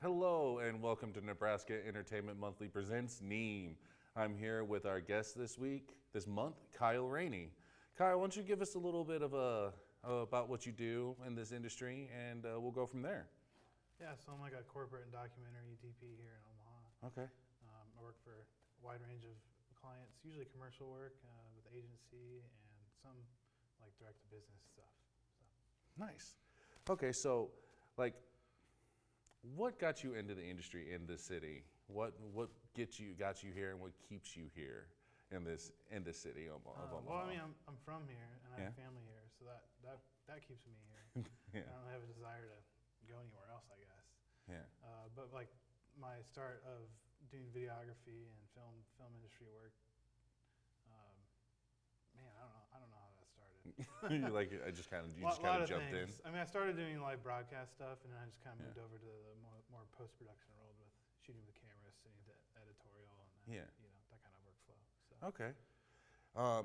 Hello and welcome to Nebraska Entertainment Monthly presents NEAM. I'm here with our guest this month, Kyle Ranney. Kyle, why don't you give us a little bit of about what you do in this industry, and we'll go from there. Yeah, so I'm like a corporate and documentary DP here in Omaha. Okay. I work for a wide range of clients, usually commercial work with agency and some like direct-to-business stuff. Nice. Okay, so like, what got you into the industry in this city? What got you here, and what keeps you here in this city of Omaha? Well, I mean, I'm from here and I have Yeah. family here, so that keeps me here. Yeah. I don't have a desire to go anywhere else, I guess. Yeah. But like my start of doing videography and film industry work, man, I don't know how that started. You just kind of jumped in. I mean, I started doing like broadcast stuff, and then I just kind of moved Yeah. over to the more post-production world with shooting with cameras, sitting to editorial, and Yeah. that kind of workflow. So. Okay.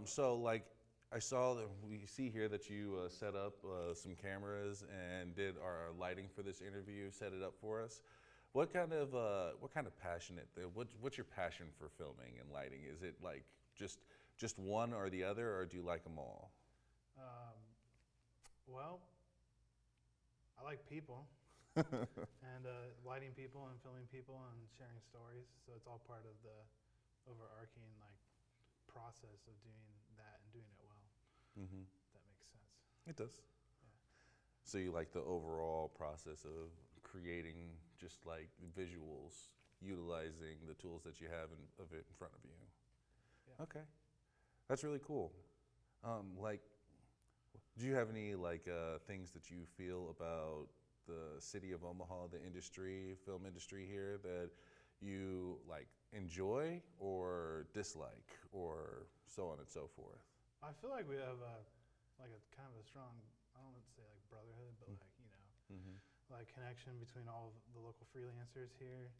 So like, I saw that we see here that you set up some cameras and did our lighting for this interview, set it up for us. What kind of what's your passion for filming and lighting? Is it like just one or the other, or do you like them all? Well, I like people and lighting people and filming people and sharing stories. So it's all part of the overarching like process of doing that and doing it well. Mm-hmm. If that makes sense. It does. Yeah. So you like the overall process of creating just like visuals, utilizing the tools that you have of it in front of you. Yeah. Okay, that's really cool. Like, do you have any things that you feel about the city of Omaha, the industry, film industry here, that you like enjoy or dislike, or so on and so forth? I feel like we have a kind of a strong, I don't want to say like brotherhood, but like, Mm-hmm. like connection between all of the local freelancers here.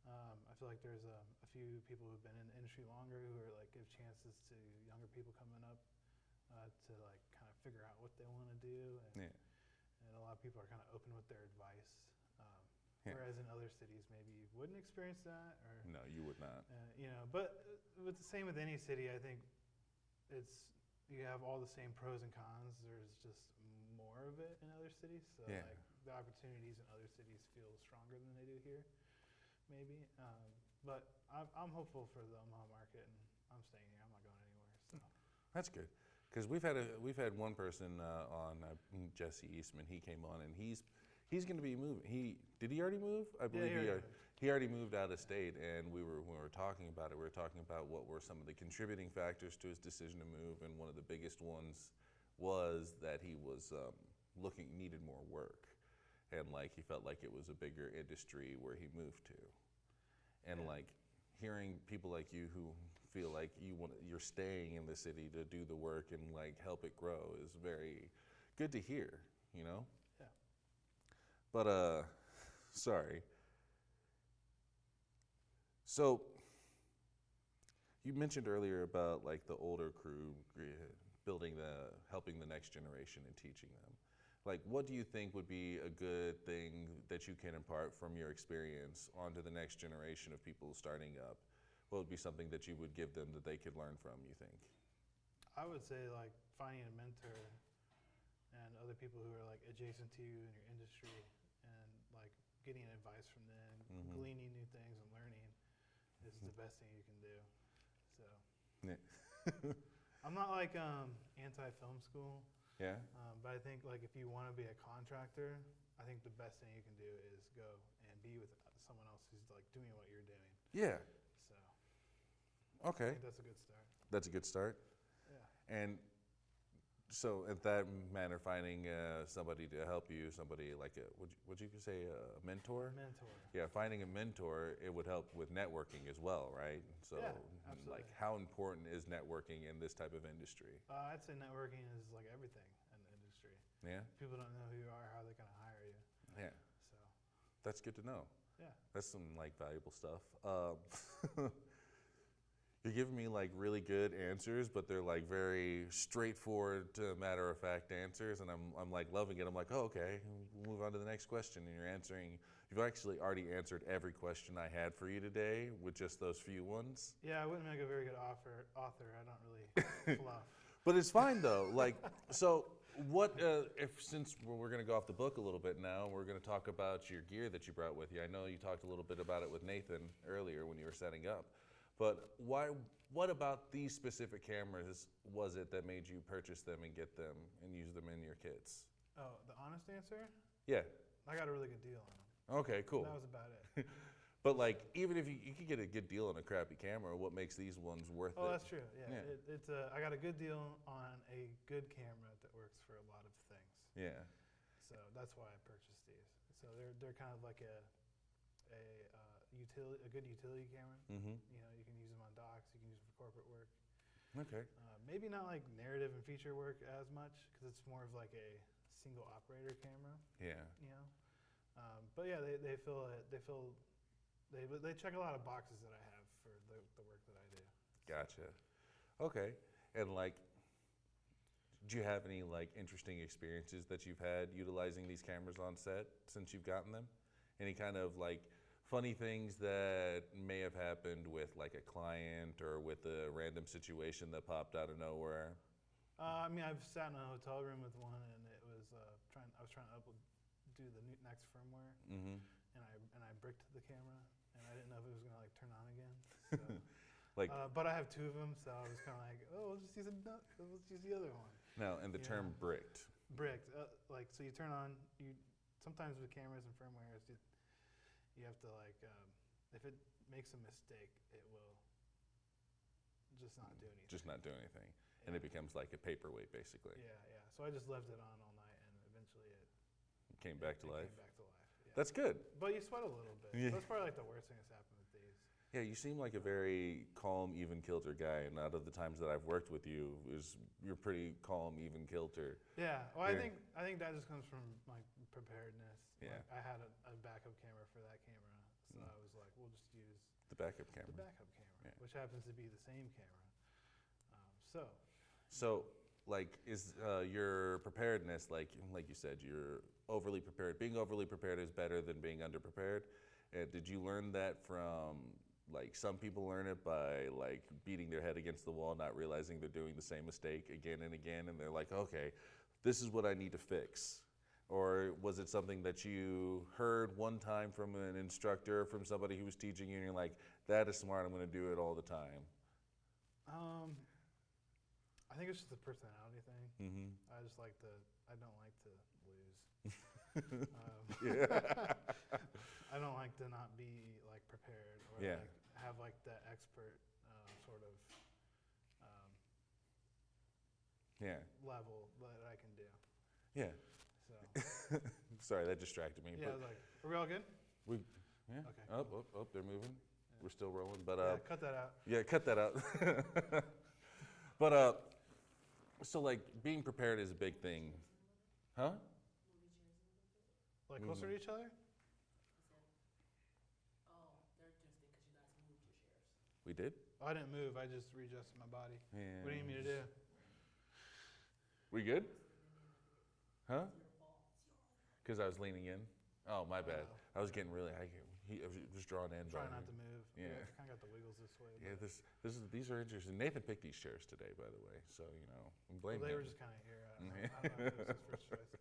I feel like there's a few people who've been in the industry longer who are like give chances to younger people coming up to like kind of figure out what they want to do. And, Yeah. and a lot of people are kind of open with their advice. Yeah. Whereas in other cities, maybe you wouldn't experience that, or No, you would not. But with the same with any city, I think you have all the same pros and cons. There's just more of it in other cities, so Yeah. like the opportunities in other cities feel stronger than they do here, maybe. But I'm hopeful for the Omaha market, and I'm staying here. I'm not going anywhere. So That's good, because we've had one person on, Jesse Eastman. He came on, and he's going to be moving. Did he already move? I believe he already moved out of state. And when we were talking about it, we were talking about what were some of the contributing factors to his decision to move, and one of the biggest ones was that he was needed more work, and like he felt like it was a bigger industry where he moved to, and like hearing people like you who feel like you're staying in the city to do the work and like help it grow is very good to hear, Yeah. But sorry. So you mentioned earlier about like the older crew helping the next generation and teaching them. Like, what do you think would be a good thing that you can impart from your experience onto the next generation of people starting up? What would be something that you would give them that they could learn from, you think? I would say like finding a mentor and other people who are like adjacent to you in your industry, and like getting advice from them, Mm-hmm. gleaning new things and learning is the best thing you can do. So Yeah. I'm not like anti-film school, Yeah? but I think like if you want to be a contractor, I think the best thing you can do is go and be with someone else who's like doing what you're doing. Yeah. So I Okay. think that's a good start. That's a good start. Yeah. And so, in that manner, finding somebody to help you, somebody like would you say a mentor? Mentor. Yeah, finding a mentor, it would help with networking as well, right? So, Yeah, absolutely. like, how important is networking in this type of industry? I'd say networking is like everything in the industry. Yeah, If people don't know who you are, how are they going to hire you? yeah, So that's good to know. yeah. That's some like valuable stuff. You're giving me like really good answers, but they're like very straightforward, matter of fact answers, and I'm like loving it. I'm like, oh, okay, we'll move on to the next question. And you're answering. You've actually already answered every question I had for you today with just those few ones. Yeah, I wouldn't make a very good author. I don't really fluff. But it's fine though. Like, so what? If since we're going to go off the book a little bit now, we're going to talk about your gear that you brought with you. I know you talked a little bit about it with Nathan earlier when you were setting up. But why? What about these specific cameras was it that made you purchase them and get them and use them in your kits? Oh, the honest answer? Yeah. I got a really good deal on them. Okay, cool. That was about it. But like, even if you could get a good deal on a crappy camera, what makes these ones worth it? Oh, that's true. Yeah, Yeah. it's I got a good deal on a good camera that works for a lot of things. Yeah. So that's why I purchased these. So they're kind of like a good utility camera. Mm-hmm. You know, you can use them on docks. You can use them for corporate work. Okay. Maybe not like narrative and feature work as much because it's more of like a single operator camera. Yeah. You know, but yeah, they check a lot of boxes that I have for the work that I do. Gotcha. Okay. And like, do you have any like interesting experiences that you've had utilizing these cameras on set since you've gotten them? Any kind of like funny things that may have happened with like a client or with a random situation that popped out of nowhere? I mean, I've sat in a hotel room with one, and it was I was trying to do the next firmware, Mm-hmm. and I bricked the camera, and I didn't know if it was gonna like turn on again. So, Like, but I have two of them, so I was kind of like, oh, let's just use the other one. now, and the Yeah. term bricked. Bricked, like so you turn on sometimes with cameras and firmwares you have to like if it makes a mistake it will just not do anything. Just not do anything. And it becomes like a paperweight, basically. Yeah. So I just left it on all night, and eventually it Came back to life. Came back to life. Yeah. That's good. But you sweat a little bit. Yeah. That's probably like the worst thing that's happened with these. Yeah, you seem like a very calm, even kilter guy. And out of the times that I've worked with you, you're pretty calm, even kilter. Yeah. Well, Yeah. I think that just comes from like preparedness. Yeah. Like, I had a backup camera for that camera, so I was like, we'll just use The backup camera. the backup camera, Yeah. which happens to be the same camera. So, like, is your preparedness, like you said, you're overly prepared. Being overly prepared is better than being underprepared. Did you learn that from, like, some people learn it by, like, beating their head against the wall, not realizing they're doing the same mistake again and again, and they're like, okay, this is what I need to fix? Or was it something that you heard one time from an instructor, from somebody who was teaching you, and you're like, that is smart, I'm going to do it all the time? I think it's just a personality thing. Mm-hmm. I don't like to lose. Yeah. I don't like to not be like prepared or Yeah. like have like that expert sort of Yeah. level that I can do. Yeah. So Sorry, that distracted me. yeah, I But was like, are we all good? yeah. Okay, Oh, they're moving. We're still rolling. But Yeah, cut that out. yeah, cut that out. But so like being prepared is a big thing, huh? Like closer to each other? We did. Oh, I didn't move. I just readjusted my body. Yeah. What do you need me to do? We good? Huh? Because I was leaning in. Oh, my bad. I was getting really. I was drawn in. Try by not me. to move. Yeah. I kind of got the wiggles this way. Yeah, but- these are interesting. Nathan picked these chairs today, by the way. So you know, I'm Well, blaming they him. were just kind of here. I don't know if it was his first choice.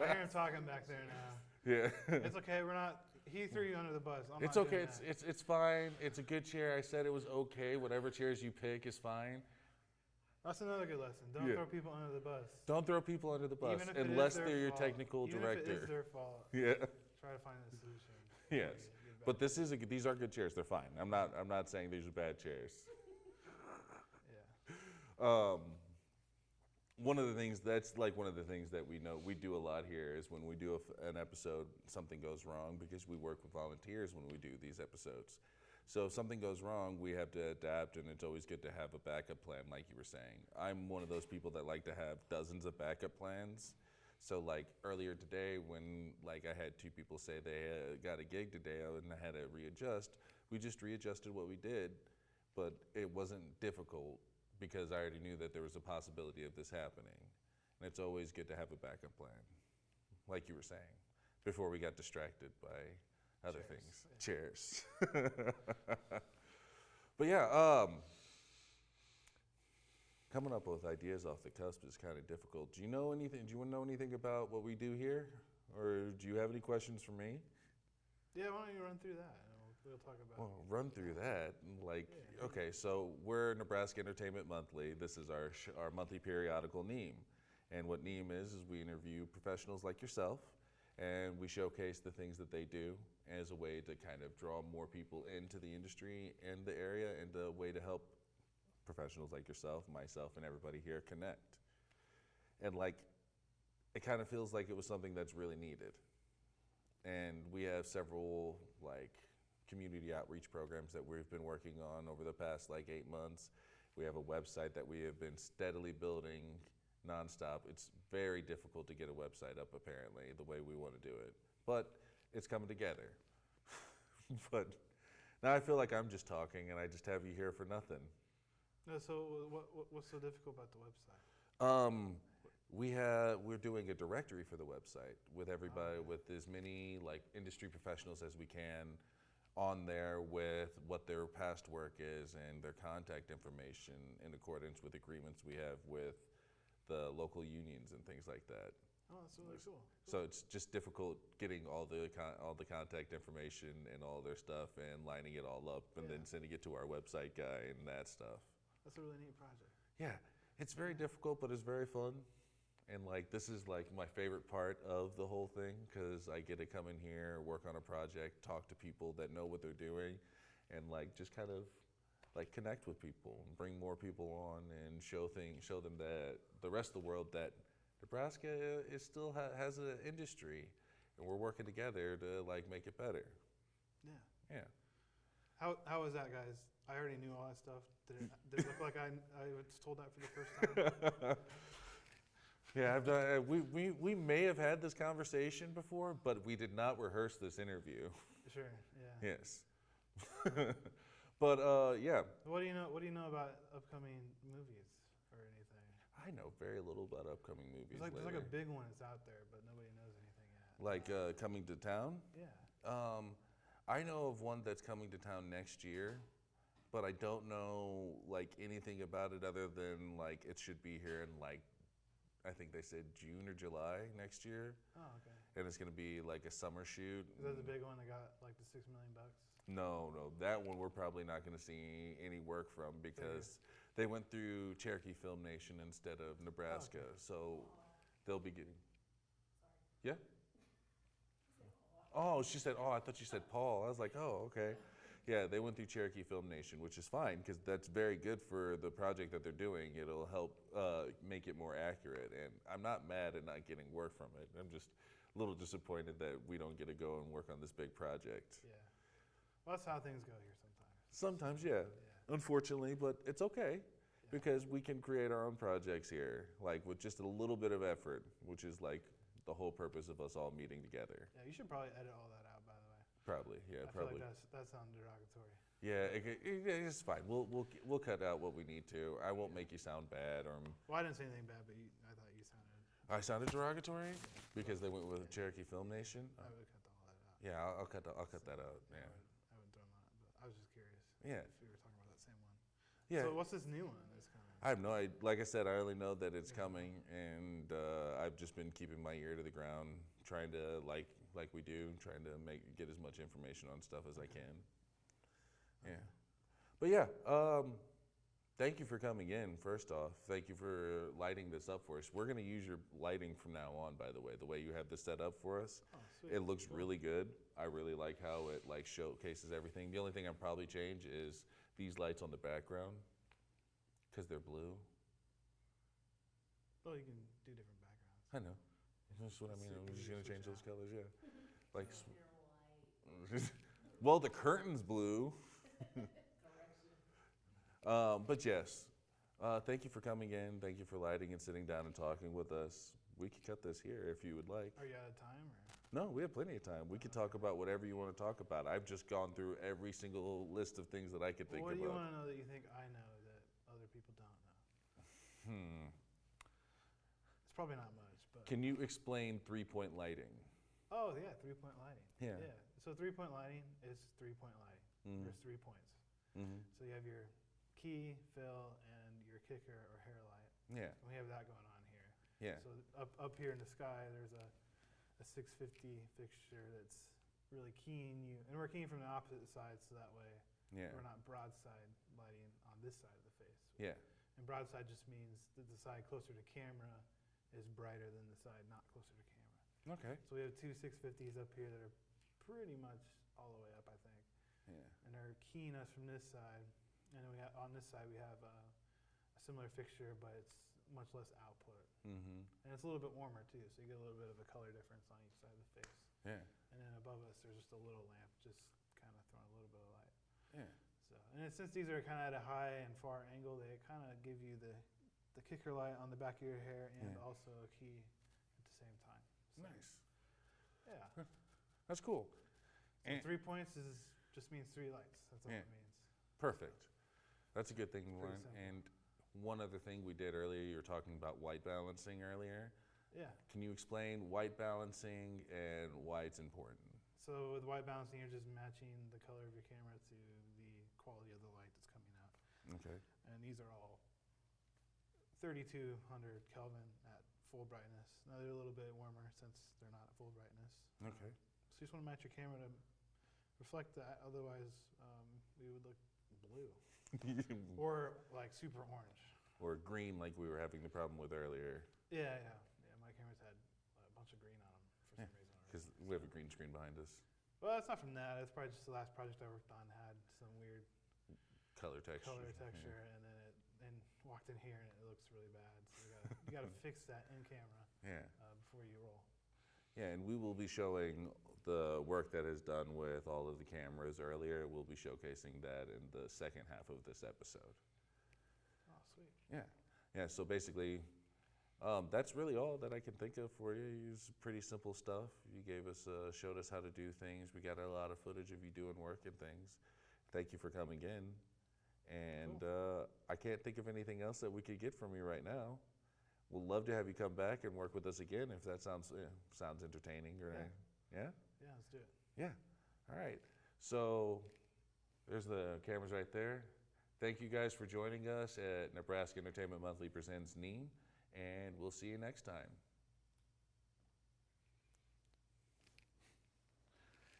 I hear him talking back there now. Yeah. It's okay. We're not. He threw you under the bus. I'm It's not okay. doing that. It's fine. It's a good chair. I said it was okay. Whatever chairs you pick is fine. That's another good lesson. Don't Yeah. throw people under the bus. Don't throw people under the bus Even if it is unless their they're your fault. technical Even director. if it is their fault. Yeah. Try to find a solution. Yes. Get But back. these are good chairs. They're fine. I'm not saying these are bad chairs. Yeah. One of the things that we know we do a lot here is when we do an episode, something goes wrong because we work with volunteers when we do these episodes. So if something goes wrong, we have to adapt, and it's always good to have a backup plan, like you were saying. I'm one of those people that like to have dozens of backup plans So like earlier today when like I had two people say they got a gig today and I had to readjust, we just readjusted what we did, but it wasn't difficult because I already knew that there was a possibility of this happening. And it's always good to have a backup plan, like you were saying, before we got distracted by other things. Chairs. But yeah, coming up with ideas off the cusp is kind of difficult. Do you know anything? Do you want to know anything about what we do here, or do you have any questions for me? Yeah, why don't you run through that? And we'll talk about. Well, run through that. Like, okay, so we're Nebraska Entertainment Monthly. This is our monthly periodical NEAM, and what NEAM is we interview professionals like yourself, and we showcase the things that they do as a way to kind of draw more people into the industry and the area, and a way to help professionals like yourself, myself, and everybody here connect. And like, it kind of feels like it was something that's really needed. And we have several like community outreach programs that we've been working on over the past like 8 months. We have a website that we have been steadily building nonstop. It's very difficult to get a website up apparently the way we want to do it, but it's coming together. But now I feel like I'm just talking and I just have you here for nothing. No, so what's so difficult about the website? We're doing a directory for the website with everybody, with as many like industry professionals as we can on there with what their past work is and their contact information in accordance with agreements we have with the local unions and things like that. Oh, that's really cool. So it's just difficult getting all the contact information and all their stuff and lining it all up and then sending it to our website guy and that stuff. That's a really neat project. Yeah, it's very difficult, but it's very fun. And like, this is like my favorite part of the whole thing, because I get to come in here, work on a project, talk to people that know what they're doing, and like just kind of like connect with people and bring more people on and show them that the rest of the world that Nebraska is still has an industry, and we're working together to like make it better. Yeah. Yeah. How was that, guys? I already knew all that stuff. Did it look like I was told that for the first time? Yeah, I've done. We may have had this conversation before, but we did not rehearse this interview. Sure. Yeah. Yes. But yeah. What do you know about upcoming movies or anything? I know very little about upcoming movies. There's like a big one that's out there, but nobody knows anything yet. Like coming to town. Yeah. I know of one that's coming to town next year, but I don't know like anything about it other than like it should be here in like, I think they said June or July next year. Oh, okay. And it's gonna be like a summer shoot. Is that the big one that got like the $6 million? No, that one we're probably not gonna see any work from because they went through Cherokee Film Nation instead of Nebraska. Oh, okay. So they'll be getting. Yeah? Oh, she said, oh, I thought you said Paul. I was like, oh, okay. Yeah, they went through Cherokee Film Nation, which is fine because that's very good for the project that they're doing. It'll help make it more accurate. And I'm not mad at not getting work from it. I'm just a little disappointed that we don't get to go and work on this big project. Yeah. Well, that's how things go here sometimes. Sometimes, yeah. Unfortunately, but it's okay because we can create our own projects here, like with just a little bit of effort, which is like the whole purpose of us all meeting together. Yeah, you should probably edit all that out, by the way. Probably, yeah, I probably. feel like that sounds derogatory. Yeah, it's fine. We'll cut out what we need to. I won't make you sound bad or. Well, I didn't say anything bad, but I thought you sounded. I sounded derogatory because they went with Cherokee Film Nation. I would cut all that out. Yeah, I'll cut that out. Yeah. I wouldn't throw them out, but I was just curious. Yeah. If we were talking about that same one. Yeah. So what's this new one that's coming? I have no idea. Like I said, I only know that it's coming, and I've just been keeping my ear to the ground, trying to like we do, trying to get as much information on stuff as I can. Yeah, but yeah, thank you for coming in. First off, thank you for lighting this up for us. We're gonna use your lighting from now on. By the way you have this set up for us, it looks really good. I really like how it like showcases everything. The only thing I'd probably change is these lights on the background. Because they're blue. Well, you can do different backgrounds. I know. That's what I mean. I'm just going to change those colors, yeah. Like, well, the curtain's blue. But yes, thank you for coming in. Thank you for lighting and sitting down and talking with us. we could cut this here if you would like. Are you out of time? Or? No, we have plenty of time. We could talk about whatever you want to talk about. I've just gone through every single list of things that I could think What do you about. want to know that you think I know that other people don't know? It's probably not much, but. Can you explain three-point lighting? Oh, yeah, three-point lighting. Yeah. So three-point lighting is three-point lighting. There's 3 points. So you have your key, fill, and your kicker or hair light. Yeah. And we have that going on here. Yeah. So up here in the sky, there's a 650 fixture that's really keying you, and we're keying from the opposite side, so that way we're not broadside lighting on this side of the face. Yeah. And broadside just means that the side closer to camera is brighter than the side not closer to camera. Okay. So we have two 650s up here that are pretty much all the way up, I think. Yeah. And they're keying us from this side. And then on this side, we have a similar fixture, but it's much less output. And it's a little bit warmer, too, so you get a little bit of a color difference on each side of the face. Yeah. And then above us, there's just a little lamp just kind of throwing a little bit of light. Yeah. So, and since these are kind of at a high and far angle, they kind of give you the kicker light on the back of your hair and also a key at the same time. So, Nice. Yeah. That's cool. So 3 points just means 3 lights. That's all it means. Perfect. That's a good thing to Pretty learn. simple. And one other thing we did earlier, you were talking about white balancing earlier. Yeah. Can you explain white balancing and why it's important? So with white balancing, you're just matching the color of your camera to the quality of the light that's coming out. Okay. And these are all 3200 Kelvin at full brightness. Now they're a little bit warmer since they're not at full brightness. Okay. So you just want to match your camera to reflect that. Otherwise, we would look blue or like super orange. Or green, like we were having the problem with earlier. Yeah. My cameras had a bunch of green on them for some reason. Because we have a green screen behind us. Well, it's not from that. It's probably just the last project I worked on had some weird Color texture. and then and walked in here and it looks really bad. So you got to fix that in camera. Yeah. Before you roll. Yeah, and we will be showing the work that is done with all of the cameras earlier. We'll be showcasing that in the second half of this episode. Oh, sweet. Yeah. Yeah, so basically, that's really all that I can think of for you. It's pretty simple stuff. You showed us how to do things. We got a lot of footage of you doing work and things. Thank you for coming in. And I can't think of anything else that we could get from you right now. We'd love to have you come back and work with us again if that sounds entertaining. Yeah? Yeah, let's do it. Yeah. All right. So there's the cameras right there. Thank you guys for joining us at Nebraska Entertainment Monthly Presents NEAN, and we'll see you next time.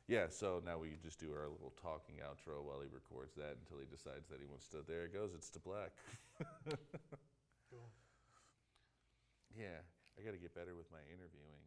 Yeah, so now we just do our little talking outro while he records that until he decides that he wants to. There it goes. It's to black. Cool. Yeah, I got to get better with my interviewing.